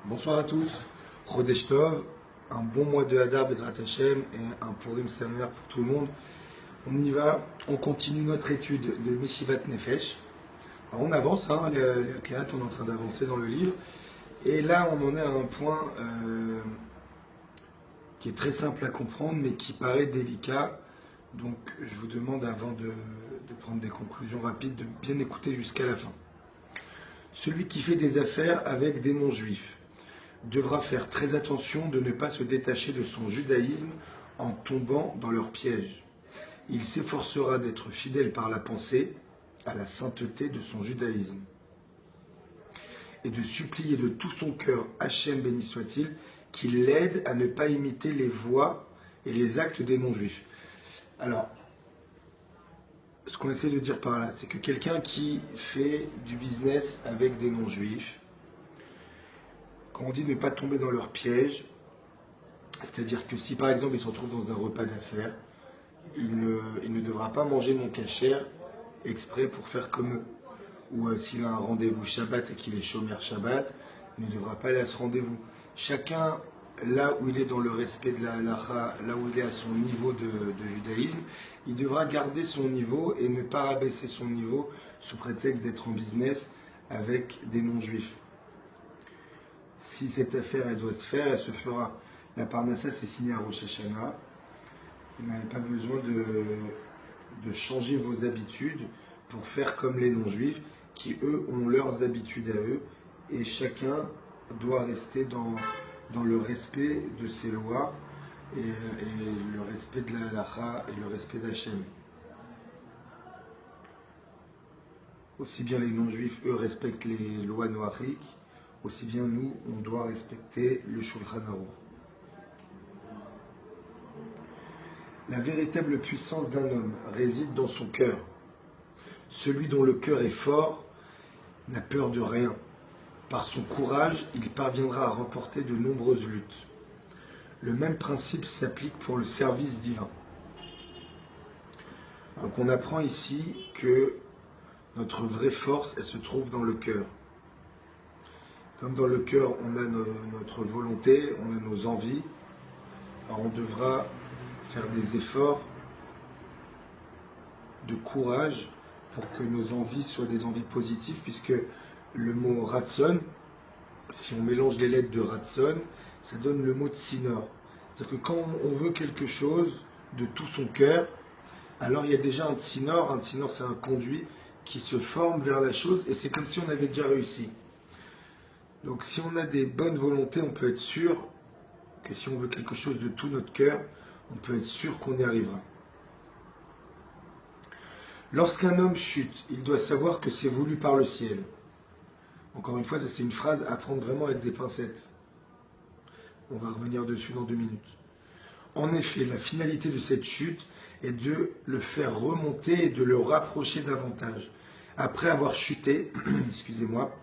Bonsoir à tous, Chodesh Tov, un bon mois de Hadar Bezrat Hashem et un Purim Sameach pour tout le monde. On y va, on continue notre étude de Meshivat Nefesh. Alors on avance, les athlètes, on est en train d'avancer dans le livre. Et là, on en est à un point qui est très simple à comprendre, mais qui paraît délicat. Donc je vous demande, avant de prendre des conclusions rapides, de bien écouter jusqu'à la fin. Celui qui fait des affaires avec des non-juifs devra faire très attention de ne pas se détacher de son judaïsme en tombant dans leur piège. Il s'efforcera d'être fidèle par la pensée à la sainteté de son judaïsme et de supplier de tout son cœur Hachem béni soit-il qu'il l'aide à ne pas imiter les voies et les actes des non-juifs. Alors, ce qu'on essaie de dire par là, c'est que quelqu'un qui fait du business avec des non-juifs, quand on dit ne pas tomber dans leur piège, c'est-à-dire que si par exemple il se retrouve dans un repas d'affaires, il ne devra pas manger non cachère exprès pour faire comme eux. Ou s'il a un rendez-vous Shabbat et qu'il est Shomer Shabbat, il ne devra pas aller à ce rendez-vous. Chacun, là où il est dans le respect de la halacha, là où il est à son niveau de judaïsme, il devra garder son niveau et ne pas rabaisser son niveau sous prétexte d'être en business avec des non-juifs. Si cette affaire, elle doit se faire, elle se fera. La Parnassa, c'est signé à Rosh Hashanah. Vous n'avez pas besoin de changer vos habitudes pour faire comme les non-juifs, qui eux ont leurs habitudes à eux, et chacun doit rester dans le respect de ses lois et le respect de la halacha et le respect d'Hachem. Aussi bien les non-juifs, eux, respectent les lois noachiques, aussi bien nous, on doit respecter le Shulchan Aruch. La véritable puissance d'un homme réside dans son cœur. Celui dont le cœur est fort n'a peur de rien. Par son courage, il parviendra à remporter de nombreuses luttes. Le même principe s'applique pour le service divin. Donc on apprend ici que notre vraie force, elle se trouve dans le cœur. Comme dans le cœur, on a notre volonté, on a nos envies, alors on devra faire des efforts de courage pour que nos envies soient des envies positives, puisque le mot ratson, si on mélange les lettres de ratson, ça donne le mot tsinor. C'est-à-dire que quand on veut quelque chose de tout son cœur, alors il y a déjà un tsinor. Un tsinor, c'est un conduit qui se forme vers la chose, et c'est comme si on avait déjà réussi. Donc si on a des bonnes volontés, on peut être sûr que si on veut quelque chose de tout notre cœur, on peut être sûr qu'on y arrivera. Lorsqu'un homme chute, il doit savoir que c'est voulu par le ciel. Encore une fois, ça c'est une phrase à prendre vraiment avec des pincettes. On va revenir dessus dans 2 minutes. En effet, la finalité de cette chute est de le faire remonter et de le rapprocher davantage. Après avoir chuté, excusez-moi,